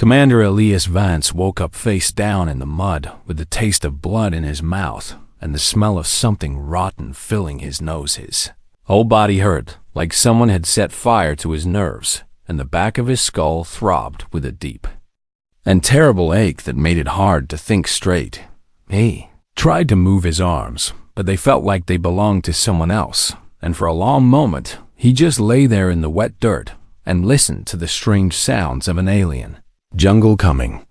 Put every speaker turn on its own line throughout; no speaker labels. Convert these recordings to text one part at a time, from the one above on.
Commander Elias Vance woke up face down in the mud with the taste of blood in his mouth and the smell of something rotten filling his nose. His whole body hurt like someone had set fire to his nerves, and the back of his skull throbbed with a deep and terrible ache that made it hard to think straight. He tried to move his arms, but they felt like they belonged to someone else, and for a long moment he just lay there in the wet dirt and listened to the strange sounds of an alien jungle coming.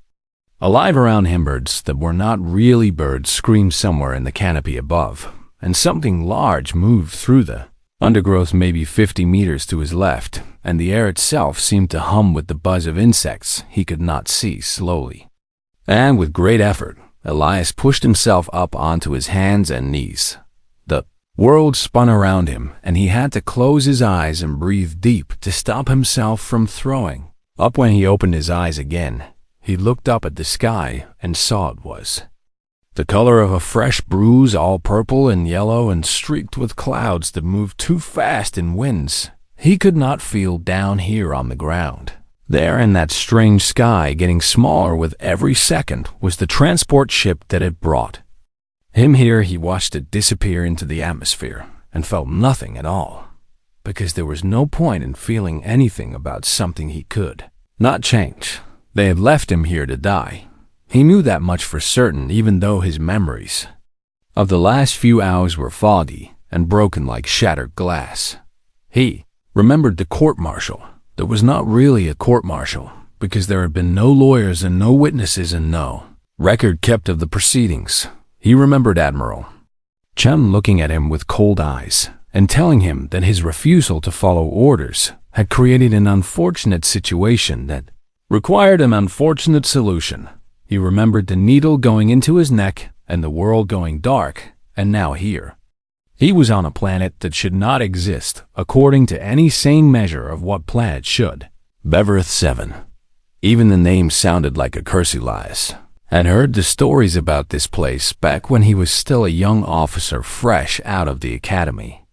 Alive around him, birds that were not really birds screamed somewhere in the canopy above, and something large moved through the undergrowth maybe 50 meters to his left, and the air itself seemed to hum with the buzz of insects he could not see. Slowly and with great effort, Elias pushed himself up onto his hands and knees. The world spun around him, and he had to close his eyes and breathe deep to stop himself from throwing up. When he opened his eyes again, he looked up at the sky and saw it was the color of a fresh bruise, all purple and yellow and streaked with clouds that moved too fast in winds he could not feel down here on the ground. There in that strange sky, getting smaller with every second, was the transport ship that had brought him here. He watched it disappear into the atmosphere and felt nothing at all, because there was no point in feeling anything about something he could not change. They had left him here to die. He knew that much for certain, even though his memories of the last few hours were foggy and broken like shattered glass. He remembered the court-martial. There was not really a court-martial, because there had been no lawyers and no witnesses and no record kept of the proceedings. He remembered Admiral Chen looking at him with cold eyes and telling him that his refusal to follow orders had created an unfortunate situation that required an unfortunate solution. He remembered the needle going into his neck and the world going dark, and now here he was on a planet that should not exist according to any sane measure of what planet should. Beverith 7. Even the name sounded like a curse. Elias had heard the stories about this place back when he was still a young officer fresh out of the academy,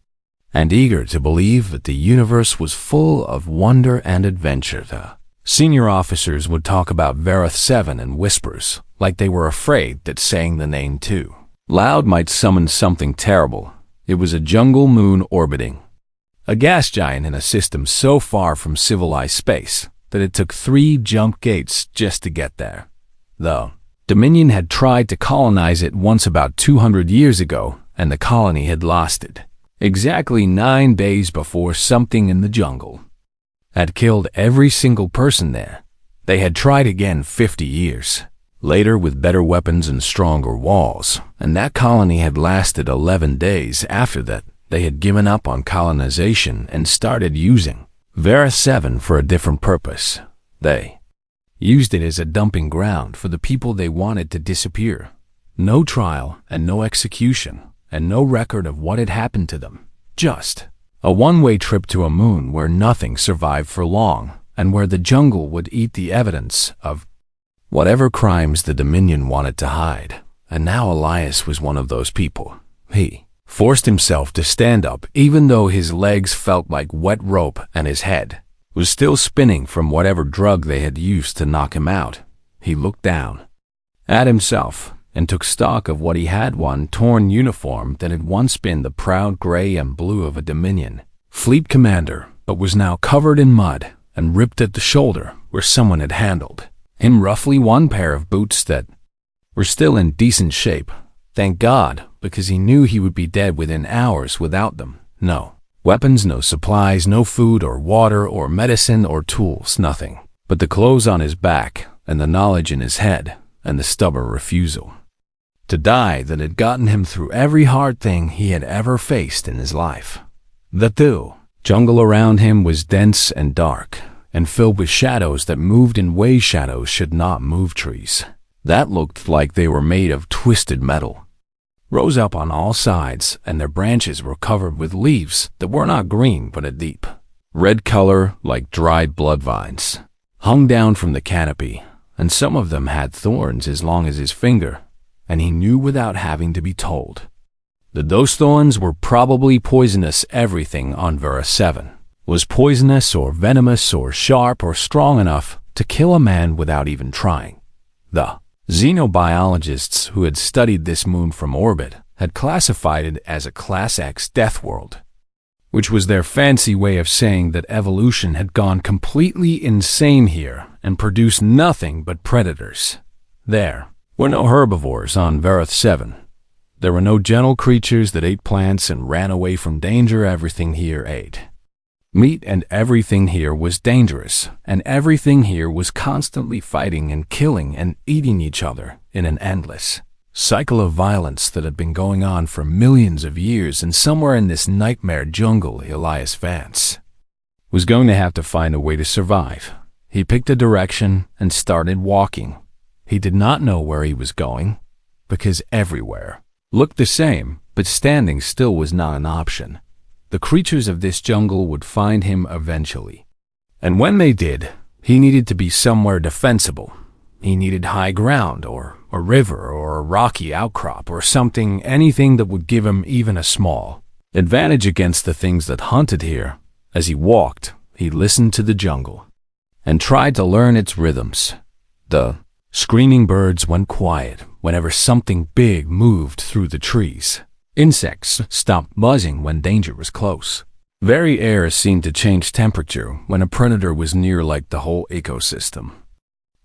and eager to believe that the universe was full of wonder and adventure. The senior officers would talk about Verith 7 in whispers, like they were afraid that saying the name too loud might summon something terrible. It was a jungle moon orbiting a gas giant in a system so far from civilized space that it took 3 jump gates just to get there. The Dominion had tried to colonize it once about 200 years ago, and the colony had lost it exactly 9 days before something in the jungle had killed every single person there. They had tried again 50 years later with better weapons and stronger walls, and that colony had lasted 11 days. After that, they had given up on colonization and started using Vera 7 for a different purpose. They used it as a dumping ground for the people they wanted to disappear. No trial and no execution, and no record of what had happened to them. Just a one-way trip to a moon where nothing survived for long, and where the jungle would eat the evidence of whatever crimes the Dominion wanted to hide. And now Elias was one of those people. He forced himself to stand up even though his legs felt like wet rope and his head was still spinning from whatever drug they had used to knock him out. He looked down at himself and took stock of what he had: one torn uniform that had once been the proud gray and blue of a Dominion fleet commander, but was now covered in mud and ripped at the shoulder where someone had handled him roughly. 1 pair of boots that were still in decent shape, thank God, because he knew he would be dead within hours without them. No weapons, no supplies, no food or water or medicine or tools, nothing but the clothes on his back and the knowledge in his head and the stubborn refusal to die that had gotten him through every hard thing he had ever faced in his life. The jungle around him was dense and dark and filled with shadows that moved in ways shadows should not move. Trees that looked like they were made of twisted metal rose up on all sides, and their branches were covered with leaves that were not green but a deep red color like dried blood vines hung down from the canopy, and some of them had thorns as long as his finger, and he knew without having to be told that those thorns were probably poisonous. Everything on Vera 7 was poisonous or venomous or sharp or strong enough to kill a man without even trying. The xenobiologists who had studied this moon from orbit had classified it as a Class X death world, which was their fancy way of saying that evolution had gone completely insane here and produced nothing but predators. There were no herbivores on Vareth 7. There were no gentle creatures that ate plants and ran away from danger. Everything here ate meat, and everything here was dangerous, and everything here was constantly fighting and killing and eating each other in an endless cycle of violence that had been going on for millions of years. And somewhere in this nightmare jungle, Elias Vance was going to have to find a way to survive. He picked a direction and started walking. He did not know where he was going, because everywhere looked the same, but standing still was not an option. The creatures of this jungle would find him eventually. And when they did, he needed to be somewhere defensible. He needed high ground, or a river, or a rocky outcrop, or something, anything that would give him even a small advantage against the things that hunted here. As he walked, he listened to the jungle and tried to learn its rhythms. The screaming birds went quiet whenever something big moved through the trees. Insects stopped buzzing when danger was close. Very air seemed to change temperature when a predator was near, like the whole ecosystem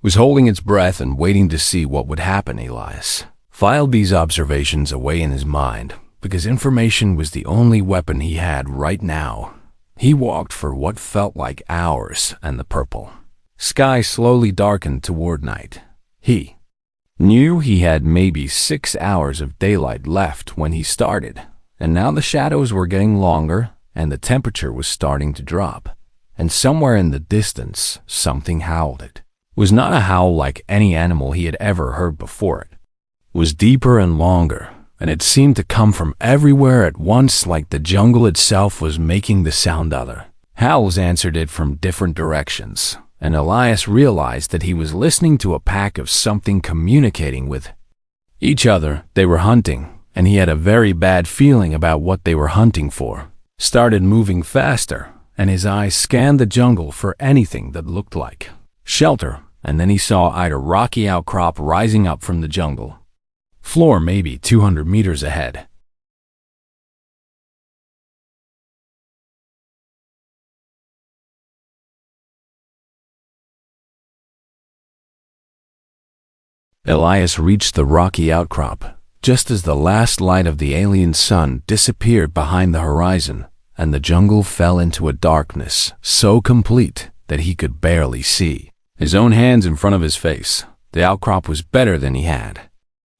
was holding its breath and waiting to see what would happen. Elias filed these observations away in his mind, because information was the only weapon he had right now. He walked for what felt like hours, and the purple sky slowly darkened toward night. He knew he had maybe 6 hours of daylight left when he started, and now the shadows were getting longer and the temperature was starting to drop. And somewhere in the distance, something howled. It was not a howl like any animal he had ever heard before. It was deeper and longer, and it seemed to come from everywhere at once, like the jungle itself was making the sound. Other howls answered it from different directions, and Elias realized that he was listening to a pack of something communicating with each other. They were hunting, and he had a very bad feeling about what they were hunting for. Started moving faster, and his eyes scanned the jungle for anything that looked like shelter, and then he saw a rocky outcrop rising up from the jungle floor maybe 200 meters ahead. Elias reached the rocky outcrop just as the last light of the alien sun disappeared behind the horizon, and the jungle fell into a darkness so complete that he could barely see his own hands in front of his face. The outcrop was better than he had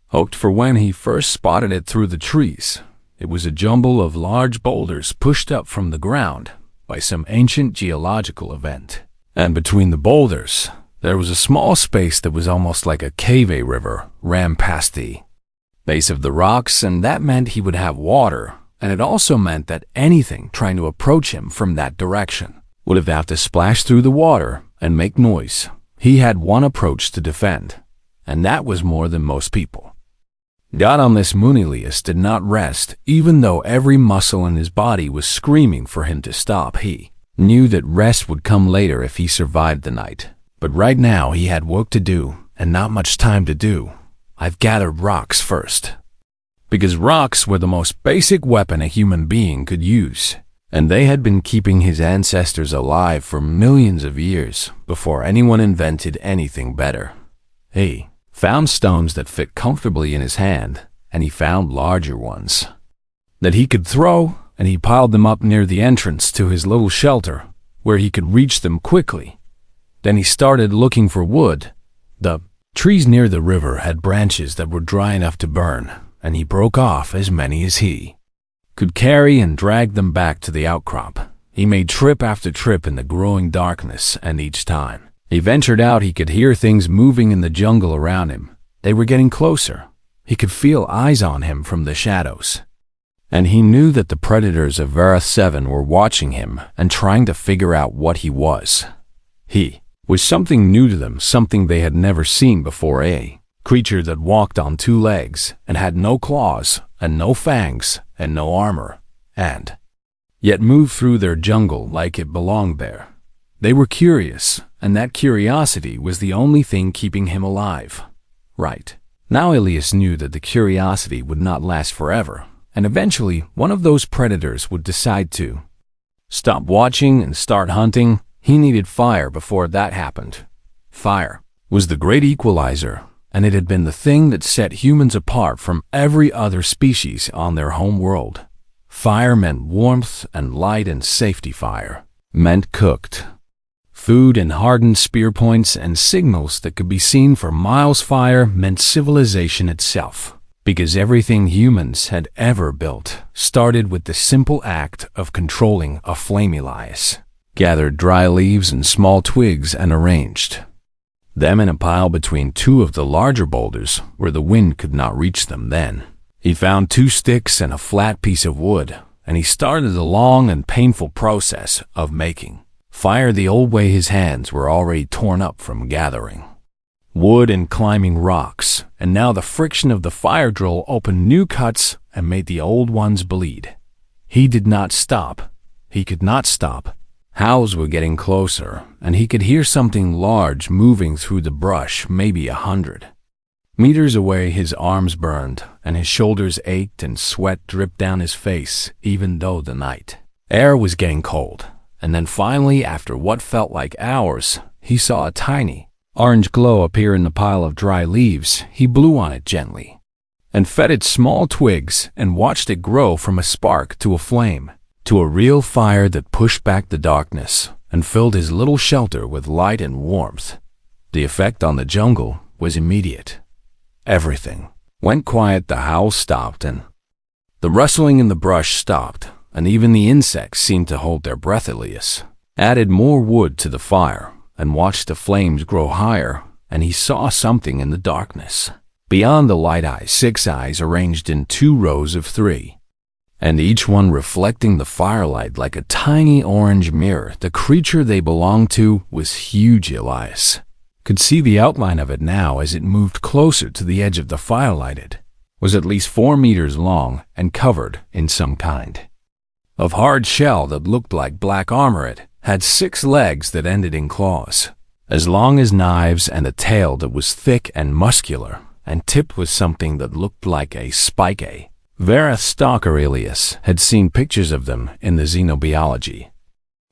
hoped for when he first spotted it through the trees. It was a jumble of large boulders pushed up from the ground by some ancient geological event. And between the boulders, there was a small space that was almost like a cave. A river ran past the base of the rocks, and that meant he would have water, and it also meant that anything trying to approach him from that direction would have to splash through the water and make noise. He had one approach to defend, and that was more than most people. God on this moon, Elias did not rest, even though every muscle in his body was screaming for him to stop. He knew that rest would come later if he survived the night. But right now he had work to do, and not much time to do. I've gathered rocks first, because rocks were the most basic weapon a human being could use, and they had been keeping his ancestors alive for millions of years before anyone invented anything better. He found stones that fit comfortably in his hand, and he found larger ones that he could throw, and he piled them up near the entrance to his little shelter where he could reach them quickly. Then he started looking for wood. The trees near the river had branches that were dry enough to burn, and he broke off as many as he could carry and dragged them back to the outcrop. He made trip after trip in the growing darkness, and each time he ventured out, he could hear things moving in the jungle around him. They were getting closer. He could feel eyes on him from the shadows, and he knew that the predators of Vareth 7 were watching him and trying to figure out what he was. He was something new to them, something they had never seen before. A creature that walked on 2 legs and had no claws and no fangs and no armor, and yet moved through their jungle like it belonged there. They were curious, and that curiosity was the only thing keeping him alive. Right. Now Elias knew that the curiosity would not last forever, and eventually one of those predators would decide to stop watching and start hunting. He needed fire before that happened. Fire was the great equalizer, and it had been the thing that set humans apart from every other species on their home world. Fire meant warmth and light, and safety. Fire meant cooked food and hardened spear points and signals that could be seen for miles. Fire meant civilization itself, because everything humans had ever built started with the simple act of controlling a flame. Elias gathered dry leaves and small twigs and arranged them in a pile between two of the larger boulders where the wind could not reach them. Then he found 2 sticks and a flat piece of wood, and he started the long and painful process of making fire the old way. His hands were already torn up from gathering wood and climbing rocks, and now the friction of the fire drill opened new cuts and made the old ones bleed. He did not stop. He could not stop. Howls were getting closer, and he could hear something large moving through the brush, maybe 100 meters away. His arms burned, and his shoulders ached, and sweat dripped down his face, even though the night air was getting cold. And then finally, after what felt like hours, he saw a tiny orange glow appear in the pile of dry leaves. He blew on it gently and fed it small twigs and watched it grow from a spark to a flame, to a real fire that pushed back the darkness and filled his little shelter with light and warmth. The effect on the jungle was immediate. Everything went quiet. The howls stopped, and the rustling in the brush stopped, and even the insects seemed to hold their breath. Elias added more wood to the fire and watched the flames grow higher, and he saw something in the darkness. Beyond the light eyes, 6 eyes arranged in 2 rows of 3, and each one reflecting the firelight like a tiny orange mirror. The creature they belonged to was huge. Elias could see the outline of it now as it moved closer to the edge of the firelight. It was at least 4 meters long and covered in some kind of hard shell that looked like black armor. It had 6 legs that ended in claws, as long as knives, and a tail that was thick and muscular, and tipped with something that looked like a spike. A Vera stalker. Elias had seen pictures of them in the xenobiology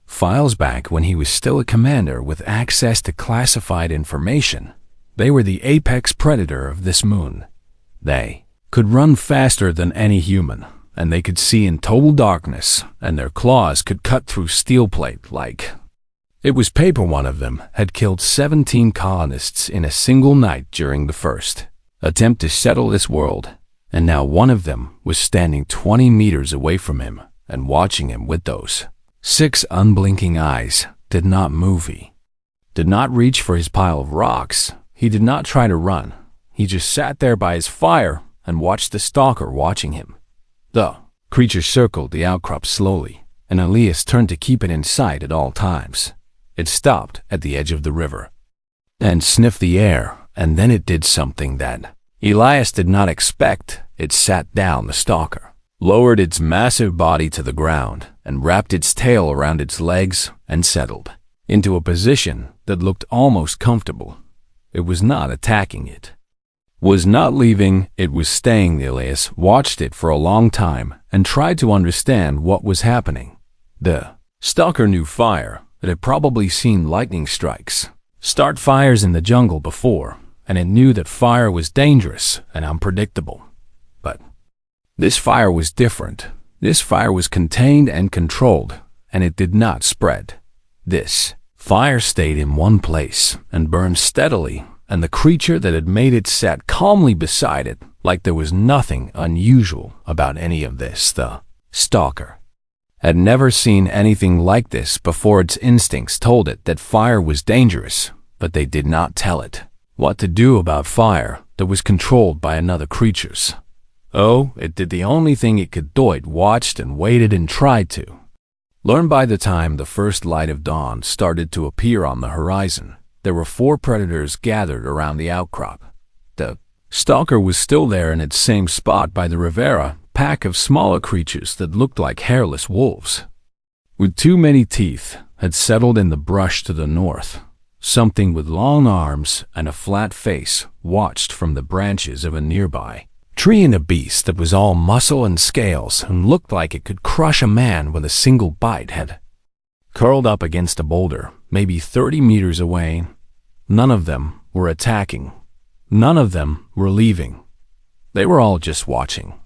files back when he was still a commander with access to classified information. They were the apex predator of this moon. They could run faster than any human, and they could see in total darkness, and their claws could cut through steel plate like it was paper. One of them had killed 17 colonists in a single night during the first attempt to settle this world, and now one of them was standing 20 meters away from him and watching him with those 6 unblinking eyes. Did not move. He did not reach for his pile of rocks. He did not try to run. He just sat there by his fire and watched the stalker watching him. The creature circled the outcrop slowly, and Elias turned to keep it in sight at all times. It stopped at the edge of the river and sniffed the air, and then it did something that Elias did not expect. It sat down. The stalker lowered its massive body to the ground and wrapped its tail around its legs and settled into a position that looked almost comfortable. It was not attacking. It was not leaving. It was staying. Elias watched it for a long time and tried to understand what was happening. The stalker knew fire. It had probably seen lightning strikes start fires in the jungle before, and it knew that fire was dangerous and unpredictable. But this fire was different. This fire was contained and controlled, and it did not spread. This fire stayed in one place and burned steadily, and the creature that had made it sat calmly beside it, like there was nothing unusual about any of this. The stalker had never seen anything like this before. Its instincts told it that fire was dangerous, but they did not tell it what to do about fire that was controlled by another creature's. Oh, it did the only thing it could do. It watched and waited and tried to learn. By the time the first light of dawn started to appear on the horizon, there were 4 predators gathered around the outcrop. The stalker was still there in its same spot by the Rivera, pack of smaller creatures that looked like hairless wolves, with too many teeth, had settled in the brush to the north. Something with long arms and a flat face watched from the branches of a nearby tree, and a beast that was all muscle and scales and looked like it could crush a man with a single bite had curled up against a boulder, maybe 30 meters away. None of them were attacking. None of them were leaving. They were all just watching.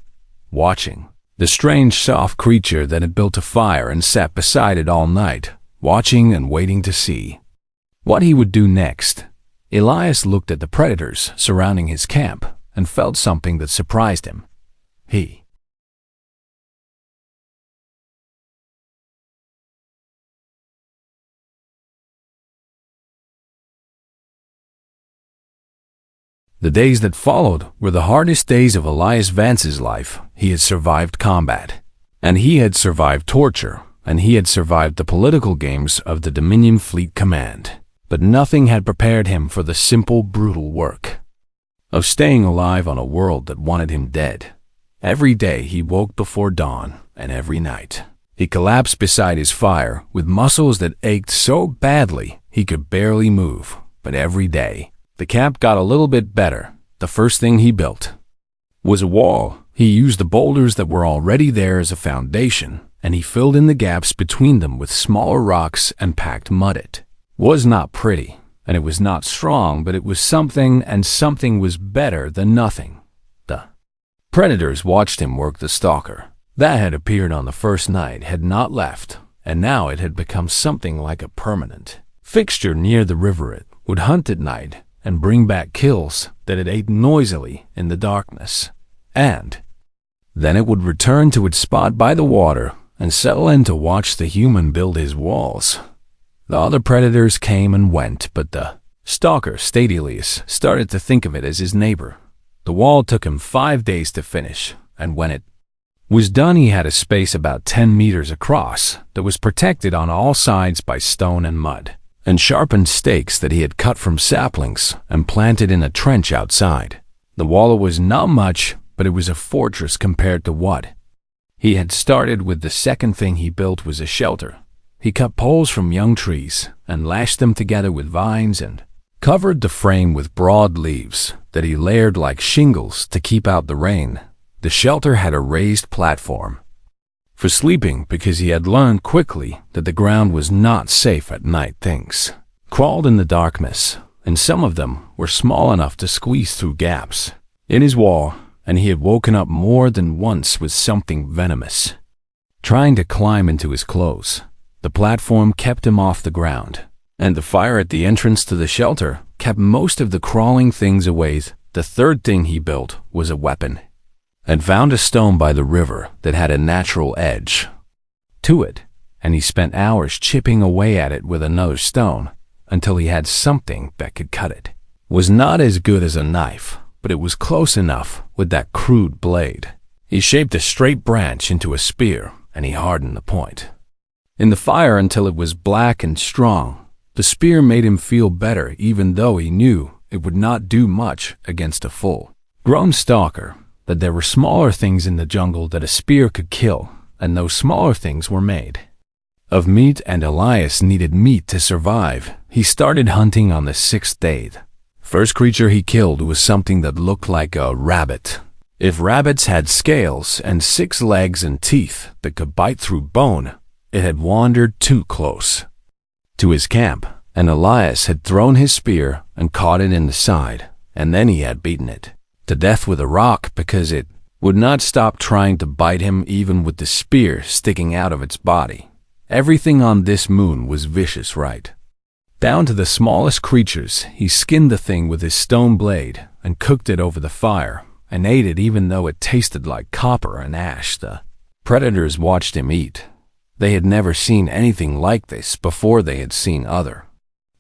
The strange, soft creature that had built a fire and sat beside it all night, watching and waiting to see what he would do next. Elias looked at the predators surrounding his camp and felt something that surprised him. The days that followed were the hardest days of Elias Vance's life. He had survived combat, and he had survived torture, and he had survived the political games of the Dominion Fleet Command. But nothing had prepared him for the simple, brutal work of staying alive on a world that wanted him dead. Every day he woke before dawn, and every night he collapsed beside his fire with muscles that ached so badly he could barely move. But every day the camp got a little bit better. The first thing he built was a wall. He used the boulders that were already there as a foundation, and he filled in the gaps between them with smaller rocks and packed mud. It was not pretty, and it was not strong, but it was something, and something was better than nothing. The predators watched him work. The stalker that had appeared on the first night had not left, and now it had become something like a permanent fixture near the river. It would hunt at night and bring back kills that it ate noisily in the darkness, and then it would return to its spot by the water and settle in to watch the human build his walls. The other predators came and went, but the stalker, Stadius, started to think of it as his neighbor. The wall took him 5 days to finish, and when it was done he had a space about 10 meters across that was protected on all sides by stone and mud, and sharpened stakes that he had cut from saplings and planted in a trench outside. The wall was not much, but it was a fortress compared to what he had started with. The second thing he built was a shelter. He cut poles from young trees and lashed them together with vines and covered the frame with broad leaves that he layered like shingles to keep out the rain. The shelter had a raised platform for sleeping because he had learned quickly that the ground was not safe at night. Things crawled in the darkness, and some of them were small enough to squeeze through gaps in his wall, and he had woken up more than once with something venomous trying to climb into his clothes. The platform kept him off the ground, and the fire at the entrance to the shelter kept most of the crawling things away. The third thing he built was a weapon, and found a stone by the river that had a natural edge to it, and he spent hours chipping away at it with another stone until he had something that could cut it. It was not as good as a knife, but it was close enough with that crude blade. He shaped a straight branch into a spear, and he hardened the point in the fire until it was black and strong. The spear made him feel better, even though he knew it would not do much against a full-grown stalker. That there were smaller things in the jungle that a spear could kill, and those smaller things were made of meat, and Elias needed meat to survive. He started hunting on the 6th day. The first creature he killed was something that looked like a rabbit. If rabbits had scales and 6 legs and teeth that could bite through bone, it had wandered too close to his camp, and Elias had thrown his spear and caught it in the side, and then he had beaten it to death with a rock because it would not stop trying to bite him even with the spear sticking out of its body. Everything on this moon was vicious, right down to the smallest creatures. He skinned the thing with his stone blade and cooked it over the fire and ate it even though it tasted like copper and ash. The predators watched him eat. They had never seen anything like this before. They had seen other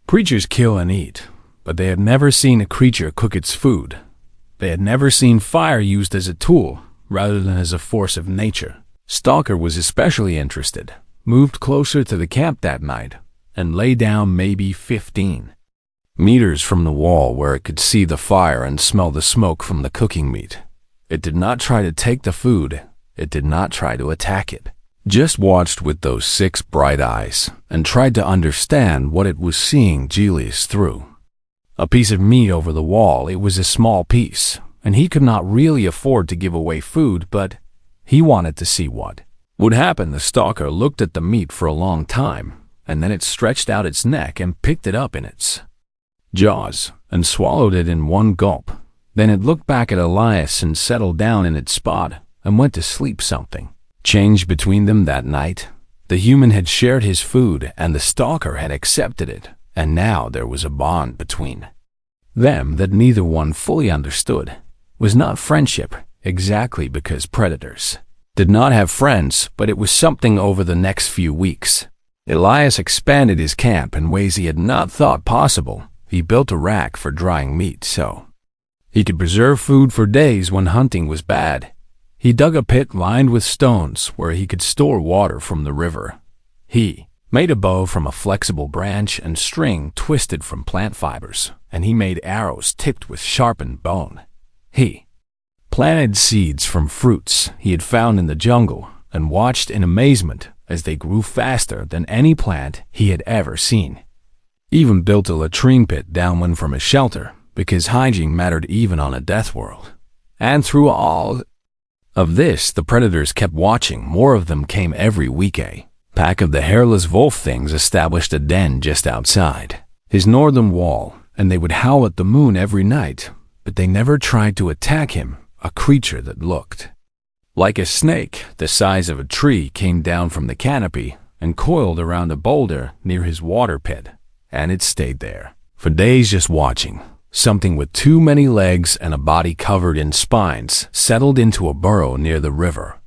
creatures kill and eat, but they had never seen a creature cook its food. They had never seen fire used as a tool rather than as a force of nature. Stalker was especially interested, moved closer to the camp that night, and lay down maybe 15 meters from the wall where it could see the fire and smell the smoke from the cooking meat. It did not try to take the food. It did not try to attack it. just watched with those 6 bright eyes and tried to understand what it was seeing Julius through. A piece of meat over the wall, it was a small piece, and he could not really afford to give away food, but he wanted to see what would happen. The stalker looked at the meat for a long time, and then it stretched out its neck and picked it up in its jaws and swallowed it in one gulp. Then it looked back at Elias and settled down in its spot and went to sleep. Something changed between them that night. The human had shared his food and the stalker had accepted it, and now there was a bond between them that neither one fully understood. It was not friendship, exactly, because predators did not have friends, but it was something. Over the next few weeks, Elias expanded his camp in ways he had not thought possible. He built a rack for drying meat so he could preserve food for days when hunting was bad. He dug a pit lined with stones where he could store water from the river. He made a bow from a flexible branch and string twisted from plant fibers, and he made arrows tipped with sharpened bone. He planted seeds from fruits he had found in the jungle and watched in amazement as they grew faster than any plant he had ever seen. Even built a latrine pit downwind from his shelter, because hygiene mattered even on a death world. And through all of this, the predators kept watching. More of them came every week. A pack of the hairless wolf things established a den just outside his northern wall, and they would howl at the moon every night, but they never tried to attack him. A creature that looked like a snake the size of a tree came down from the canopy and coiled around a boulder near his water pit, and it stayed there for days just watching. Something with too many legs and a body covered in spines settled into a burrow near the river,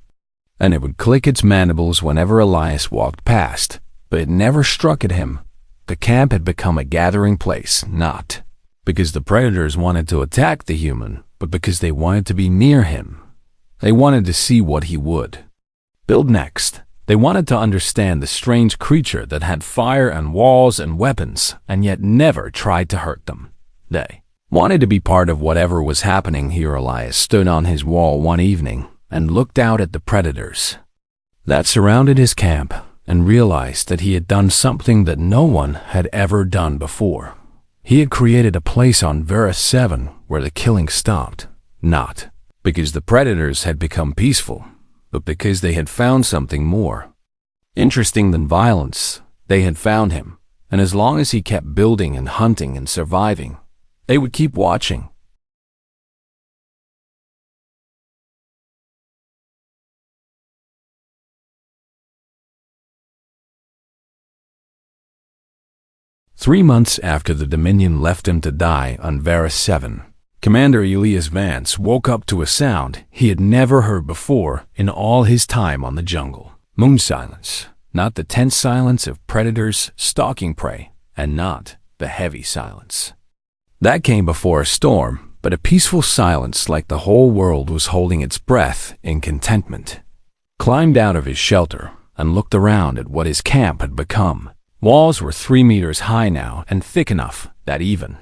and it would click its mandibles whenever Elias walked past, but it never struck at him. The camp had become a gathering place, not because the predators wanted to attack the human, but because they wanted to be near him. They wanted to see what he would build next. They wanted to understand the strange creature that had fire and walls and weapons, and yet never tried to hurt them. They wanted to be part of whatever was happening here. Elias stood on his wall one evening and looked out at the predators that surrounded his camp and realized that he had done something that no one had ever done before. He had created a place on Varus 7 where the killing stopped, not because the predators had become peaceful, but because they had found something more interesting than violence. They had found him, and as long as he kept building and hunting and surviving, they would keep watching. Three months after the Dominion left him to die on Varus 7, Commander Elias Vance woke up to a sound he had never heard before in all his time on the jungle. Moon silence, not the tense silence of predators stalking prey, and not the heavy silence that came before a storm, but a peaceful silence like the whole world was holding its breath in contentment. Climbed out of his shelter and looked around at what his camp had become. Walls were 3 meters high now and thick enough that even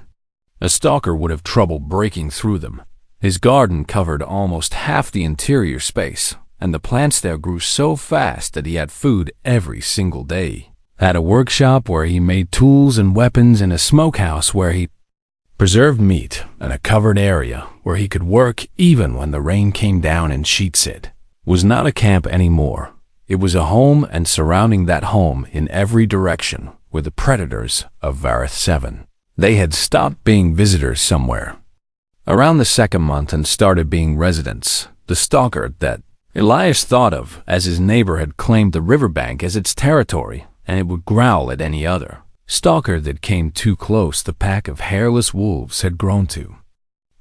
a stalker would have trouble breaking through them. His garden covered almost half the interior space, and the plants there grew so fast that he had food every single day. Had a workshop where he made tools and weapons, and a smokehouse where he preserved meat, and a covered area where he could work even when the rain came down in sheets. It was not a camp anymore. It was a home, and surrounding that home in every direction were the predators of Varus 7. They had stopped being visitors somewhere around the second month and started being residents. The stalker that Elias thought of as his neighbor had claimed the riverbank as its territory, and it would growl at any other stalker that came too close. The pack of hairless wolves had grown to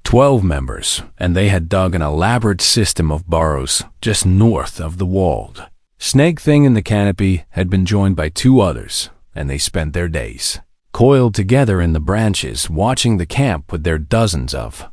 12 members, and they had dug an elaborate system of burrows just north of the walled snake thing in the canopy. Had been joined by 2 others, and they spent their days coiled together in the branches, watching the camp with their dozens of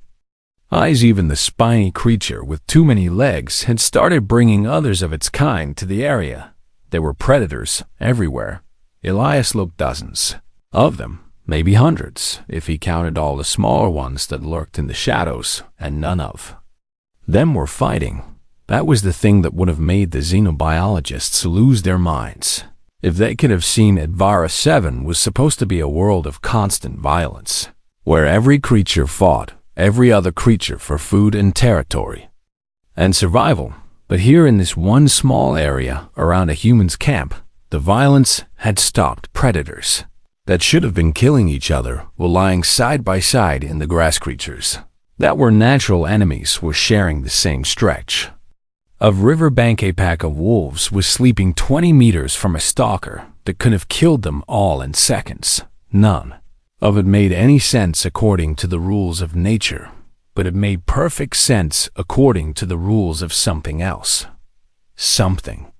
eyes. Even the spiny creature with too many legs had started bringing others of its kind to the area. There were predators everywhere. Elias looked dozens of them, maybe hundreds, if he counted all the smaller ones that lurked in the shadows, and none of them were fighting. That was the thing that would have made the xenobiologists lose their minds. If they could have seen Advara 7 was supposed to be a world of constant violence, where every creature fought every other creature for food and territory and survival. But here in this one small area around a human's camp, the violence had stopped. Predators that should have been killing each other were lying side by side in the grass. Creatures that were natural enemies were sharing the same stretch of riverbank. A pack of wolves was sleeping 20 meters from a stalker that could have killed them all in seconds. None of it made any sense according to the rules of nature, but it made perfect sense according to the rules of something else. Something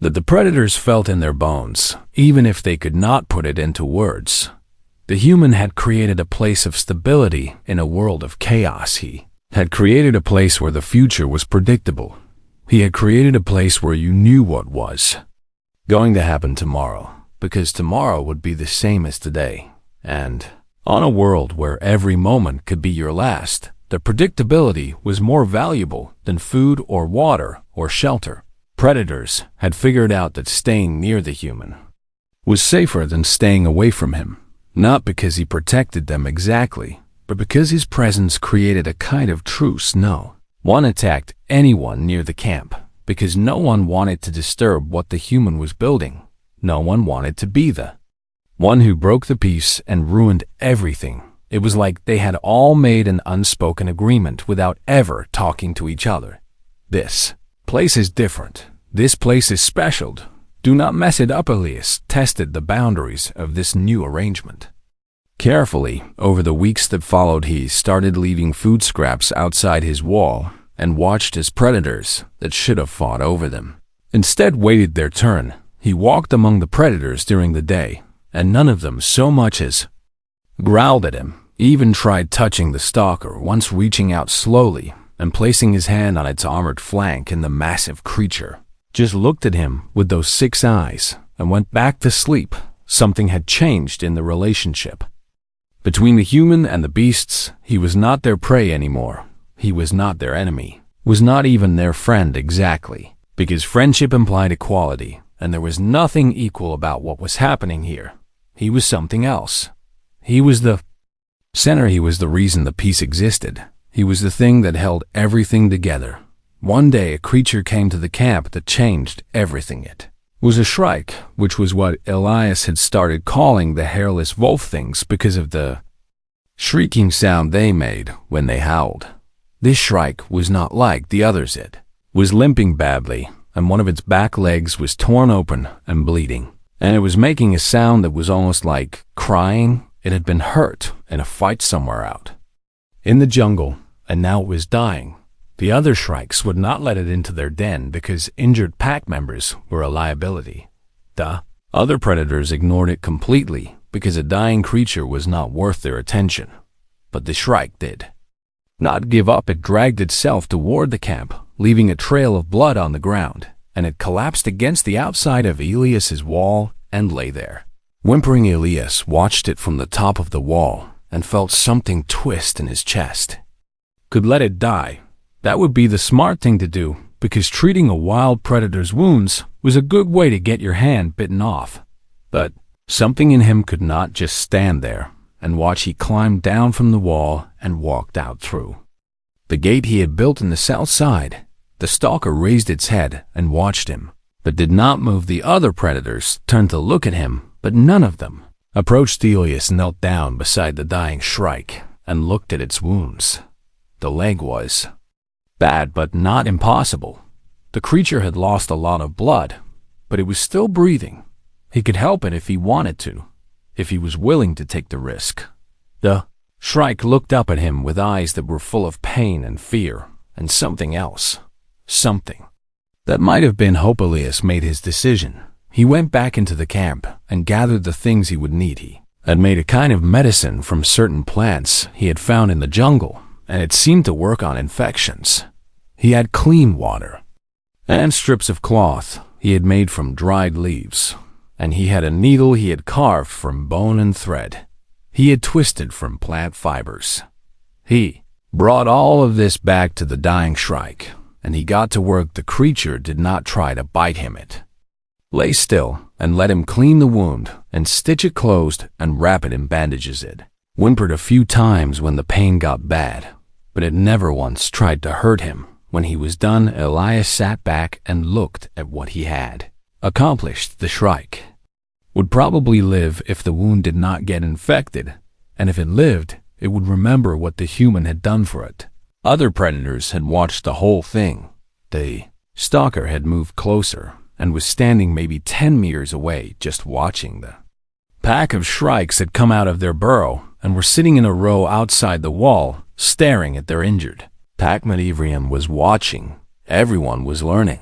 that the predators felt in their bones, even if they could not put it into words. The human had created a place of stability in a world of chaos. He had created a place where the future was predictable. He had created a place where you knew what was going to happen tomorrow, because tomorrow would be the same as today. And on a world where every moment could be your last, the predictability was more valuable than food or water or shelter. Predators had figured out that staying near the human was safer than staying away from him, not because he protected them exactly, but because his presence created a kind of truce. No one attacked anyone near the camp, because no one wanted to disturb what the human was building. No one wanted to be the one who broke the peace and ruined everything. It was like they had all made an unspoken agreement without ever talking to each other. This place is different. This place is special. Do not mess it up. Elias tested the boundaries of this new arrangement carefully. Over the weeks that followed, he started leaving food scraps outside his wall and watched as predators that should have fought over them instead waited their turn. He walked among the predators during the day, and none of them so much as growled at him. He even tried touching the stalker once, reaching out slowly and placing his hand on its armored flank, and the massive creature just looked at him with those 6 eyes and went back to sleep. Something had changed in the relationship between the human and the beasts. He was not their prey anymore. He was not their enemy, was not even their friend exactly, because friendship implied equality, and there was nothing equal about what was happening here. He was something else. He was the center. He was the reason the peace existed. He was the thing that held everything together. One day a creature came to the camp that changed everything. It was a shrike, which was what Elias had started calling the hairless wolf things because of the shrieking sound they made when they howled. This shrike was not like the others. It was limping badly, and one of its back legs was torn open and bleeding, and it was making a sound that was almost like crying. It had been hurt in a fight somewhere out in the jungle, and now it was dying. The other shrikes would not let it into their den because injured pack members were a liability. The other predators ignored it completely because a dying creature was not worth their attention. But the shrike did not give up. It dragged itself toward the camp, leaving a trail of blood on the ground, and it collapsed against the outside of Elias's wall and lay there. Whimpering, Elias watched it from the top of the wall and felt something twist in his chest. Could let it die. That would be the smart thing to do, because treating a wild predator's wounds was a good way to get your hand bitten off. But something in him could not just stand there and watch. He climbed down from the wall and walked out through the gate he had built in the south side. The stalker raised its head and watched him, but did not move. The other predators turned to look at him, but none of them approached. Elias knelt down beside the dying shrike and looked at its wounds. The leg was bad, but not impossible. The creature had lost a lot of blood, but it was still breathing. He could help it if he wanted to, if he was willing to take the risk. The shrike looked up at him with eyes that were full of pain and fear, and something else. Something that might have been hope. Elias made his decision. He went back into the camp and gathered the things he would need. He had made a kind of medicine from certain plants he had found in the jungle, and it seemed to work on infections. He had clean water and strips of cloth he had made from dried leaves, and he had a needle he had carved from bone and thread he had twisted from plant fibers. He brought all of this back to the dying shrike and he got to work. The creature did not try to bite him. It lay still and let him clean the wound and stitch it closed and wrap it in bandages. It whimpered a few times when the pain got bad, but it never once tried to hurt him. When he was done, Elias sat back and looked at what he had accomplished. The Shrike would probably live if the wound did not get infected, and if it lived, it would remember what the human had done for it. Other predators had watched the whole thing. The stalker had moved closer and was standing maybe 10 meters away just watching. The pack of shrikes had come out of their burrow and were sitting in a row outside the wall, staring at their injured. Pacmativrium was watching. Everyone was learning.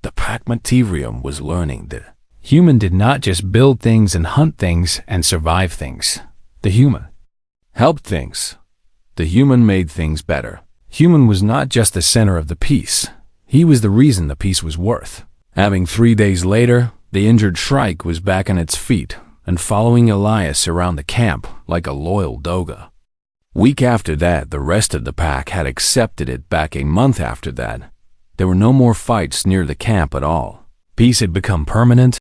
The Pacmativrium was learning. The human did not just build things and hunt things and survive things. The human helped things. The human made things better. Human was not just the center of the piece. He was the reason the piece was worth having. 3 days later, the injured shrike was back on its feet and following Elias around the camp like a loyal doga. Week after that, the rest of the pack had accepted it. Back a month after that, there were no more fights near the camp at all. Peace had become permanent.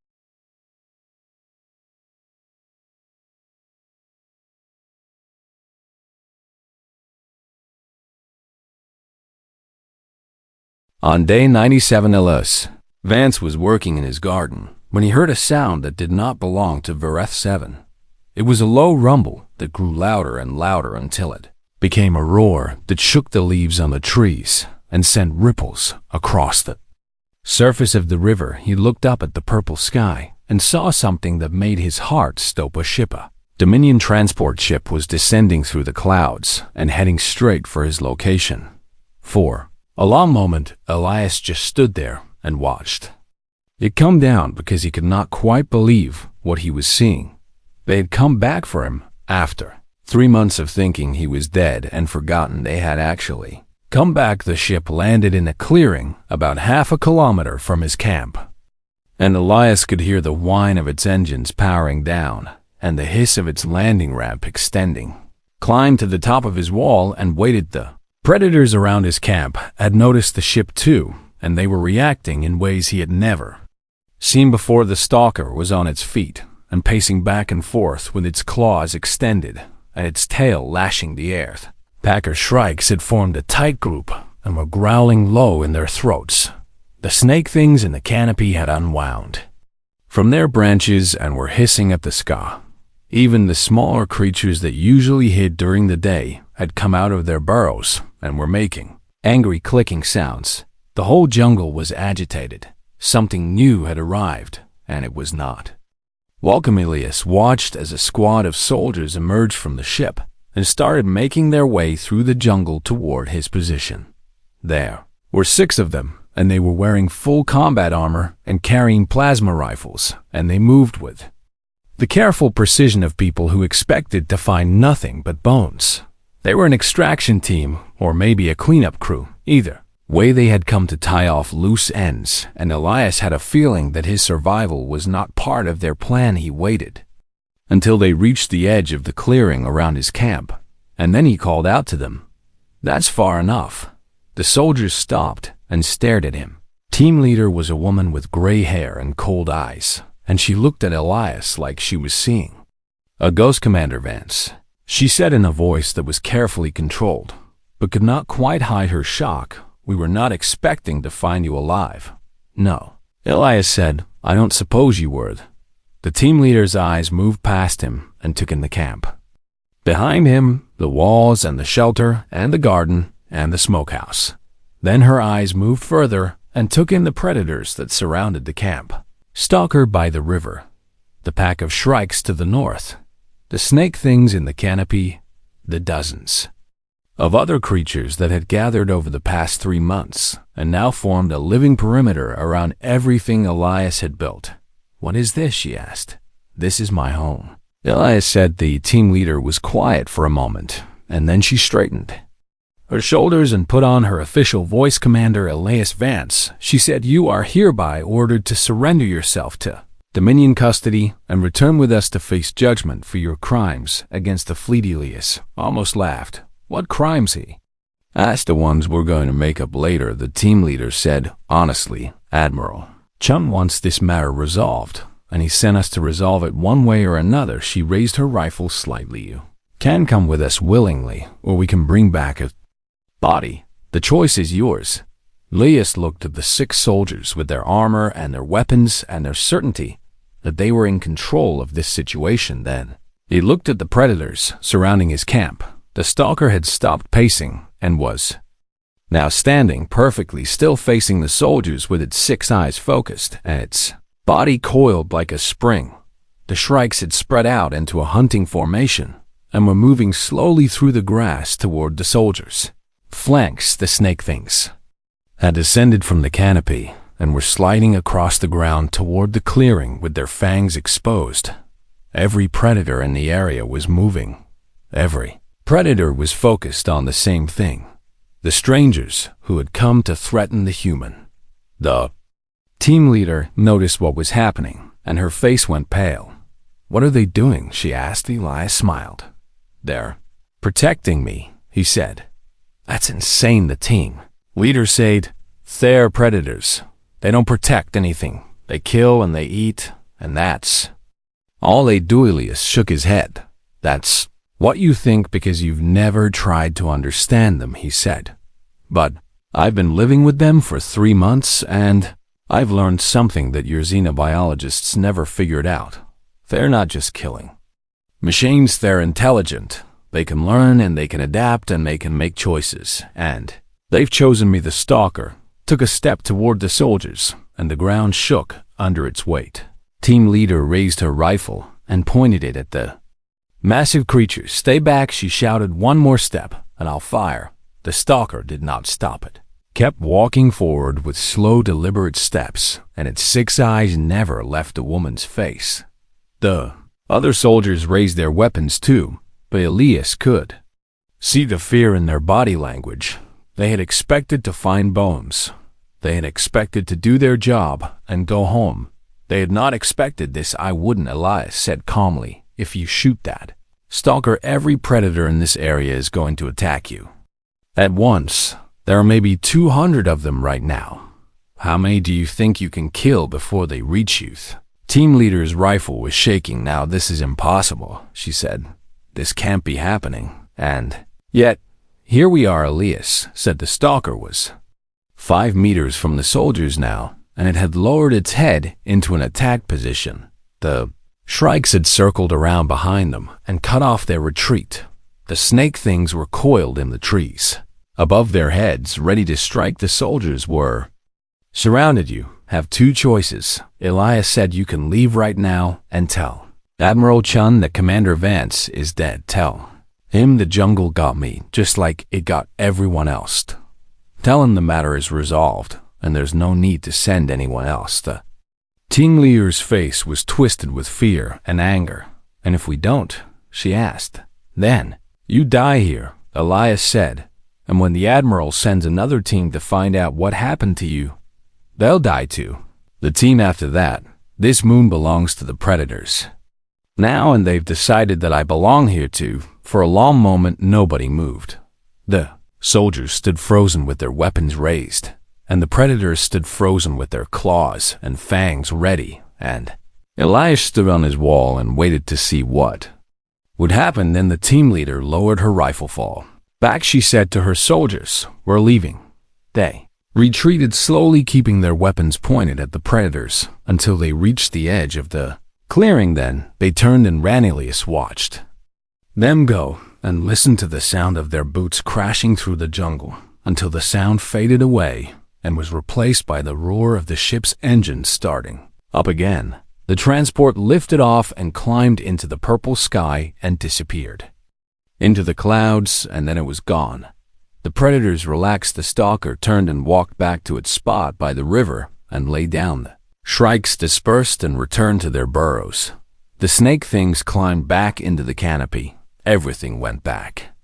On day 97, Vance was working in his garden when he heard a sound that did not belong to Vereth 7. It was a low rumble that grew louder and louder until it became a roar that shook the leaves on the trees and sent ripples across the surface of the river. He looked up at the purple sky and saw something that made his heart stop. A ship, a Dominion transport ship, was descending through the clouds and heading straight for his location. For a long moment, Elias just stood there and watched it come down because he could not quite believe what he was seeing. They had come back for him after 3 months of thinking he was dead and forgotten. They had actually come back. The ship landed in a clearing about half a kilometer from his camp, and Elias could hear the whine of its engines powering down and the hiss of its landing ramp extending. Climbed to the top of his wall and waited. The predators around his camp had noticed the ship too, and they were reacting in ways he had never seen before. The stalker was on its feet and pacing back and forth with its claws extended and its tail lashing the air. Packer shrikes had formed a tight group and were growling low in their throats. The snake things in the canopy had unwound from their branches and were hissing at the sky. Even the smaller creatures that usually hid during the day had come out of their burrows and were making angry clicking sounds. The whole jungle was agitated. Something new had arrived, and it was not welcome. Elias watched as a squad of soldiers emerged from the ship and started making their way through the jungle toward his position. There were 6 of them, and they were wearing full combat armor and carrying plasma rifles, and they moved with the careful precision of people who expected to find nothing but bones. They were an extraction team, or maybe a cleanup crew. Either way, they had come to tie off loose ends, and Elias had a feeling that his survival was not part of their plan. He waited until they reached the edge of the clearing around his camp, and then he called out to them. "That's far enough." The soldiers stopped and stared at him. Team leader was a woman with gray hair and cold eyes, and she looked at Elias like she was seeing a ghost. "Commander Vance," she said in a voice that was carefully controlled, but could not quite hide her shock. "We were not expecting to find you alive." "No," Elias said, "I don't suppose you were." The team leader's eyes moved past him and took in the camp. Behind him, the walls and the shelter and the garden and the smokehouse. Then her eyes moved further and took in the predators that surrounded the camp. Stalker by the river, the pack of shrikes to the north, the snake things in the canopy, the dozens of other creatures that had gathered over the past 3 months and now formed a living perimeter around everything Elias had built. "What is this?" she asked. "This is my home," Elias said. The team leader was quiet for a moment, and then she straightened her shoulders and put on her official voice. "Commander Elias Vance," she said, "you are hereby ordered to surrender yourself to Dominion custody and return with us to face judgment for your crimes against the fleet." Elias almost laughed. "What crimes?" he As the ones we're going to make up later, the team leader said, honestly, Admiral, Chun wants this matter resolved, and he sent us to resolve it one way or another. She raised her rifle slightly. You can come with us willingly, or we can bring back a body. The choice is yours. Elias looked at the 6 soldiers with their armor and their weapons and their certainty that they were in control of this situation then. He looked at the predators surrounding his camp. The stalker had stopped pacing and was now standing perfectly still facing the soldiers with its 6 eyes focused and its body coiled like a spring. The shrikes had spread out into a hunting formation and were moving slowly through the grass toward the soldiers. Flanks, the snake things had descended from the canopy and were sliding across the ground toward the clearing with their fangs exposed. Every predator in the area was moving. Every predator was focused on the same thing. The strangers who had come to threaten the human. The team leader noticed what was happening, and her face went pale. What are they doing? She asked. Elias smiled. They're protecting me, he said. That's insane, the team leader said. They're predators. They don't protect anything. They kill and they eat, and that's all they do. Elias shook his head. That's what you think because you've never tried to understand them, he said. But I've been living with them for 3 months, and I've learned something that your xenobiologists never figured out. They're not just killing machines, they're intelligent. They can learn and they can adapt and they can make choices. And they've chosen me. The stalker took a step toward the soldiers, and the ground shook under its weight. Team leader raised her rifle and pointed it at the massive creature. Stay back, she shouted. One more step, and I'll fire. The stalker did not stop it. Kept walking forward with slow, deliberate steps, and its 6 eyes never left the woman's face. The other soldiers raised their weapons too, but Elias could see the fear in their body language. They had expected to find bones. They had expected to do their job and go home. They had not expected this. I wouldn't, Elias said calmly. If you shoot that stalker, every predator in this area is going to attack you at once. There are maybe 200 of them right now. How many do you think you can kill before they reach you? Team leader's rifle was shaking. Now this is impossible, she said. This can't be happening. And yet, here we are. Elias said. The stalker was 5 meters from the soldiers now, and it had lowered its head into an attack position. The shrikes had circled around behind them and cut off their retreat. The snake things were coiled in the trees above their heads, ready to strike. The soldiers were surrounded. You have 2 choices, Elias said. You can leave right now and tell Admiral Chun that Commander Vance is dead. Tell him the jungle got me, just like it got everyone else. Tell him the matter is resolved, and there's no need to send anyone else. The team leader's face was twisted with fear and anger. And if we don't, she asked, then you die here, Elias said. And when the Admiral sends another team to find out what happened to you, they'll die too. The team after that. This moon belongs to the predators now, and they've decided that I belong here too. For a long moment, nobody moved. The soldiers stood frozen with their weapons raised, and the predators stood frozen with their claws and fangs ready, and Elias stood on his wall and waited to see what would happen. Then the team leader lowered her rifle. Fall back, she said to her soldiers. We're leaving. They retreated slowly, keeping their weapons pointed at the predators until they reached the edge of the clearing. Then they turned and ran. Elias watched them go and listened to the sound of their boots crashing through the jungle until the sound faded away and was replaced by the roar of the ship's engine starting up again. The transport lifted off and climbed into the purple sky and disappeared into the clouds, and then it was gone. The predators relaxed. The stalker turned and walked back to its spot by the river and lay down. The shrikes dispersed and returned to their burrows. The snake things climbed back into the canopy. Everything went back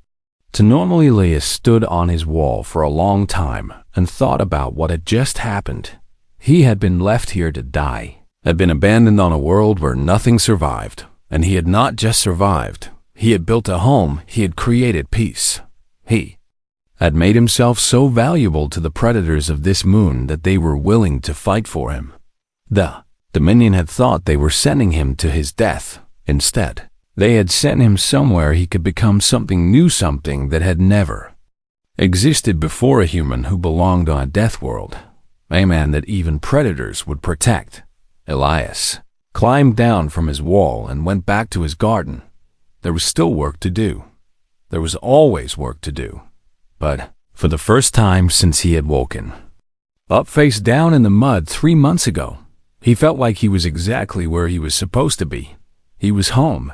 to normal. Elias stood on his wall for a long time and thought about what had just happened. He had been left here to die, had been abandoned on a world where nothing survived. And he had not just survived. He had built a home. He had created peace. He had made himself so valuable to the predators of this moon that they were willing to fight for him. The Dominion had thought they were sending him to his death. Instead, they had sent him somewhere he could become something new, something that had never existed before, a human who belonged on a death world, a man that even predators would protect. Elias climbed down from his wall and went back to his garden. There was still work to do. There was always work to do. But for the first time since he had woken up face down in the mud 3 months ago, he felt like he was exactly where he was supposed to be. He was home.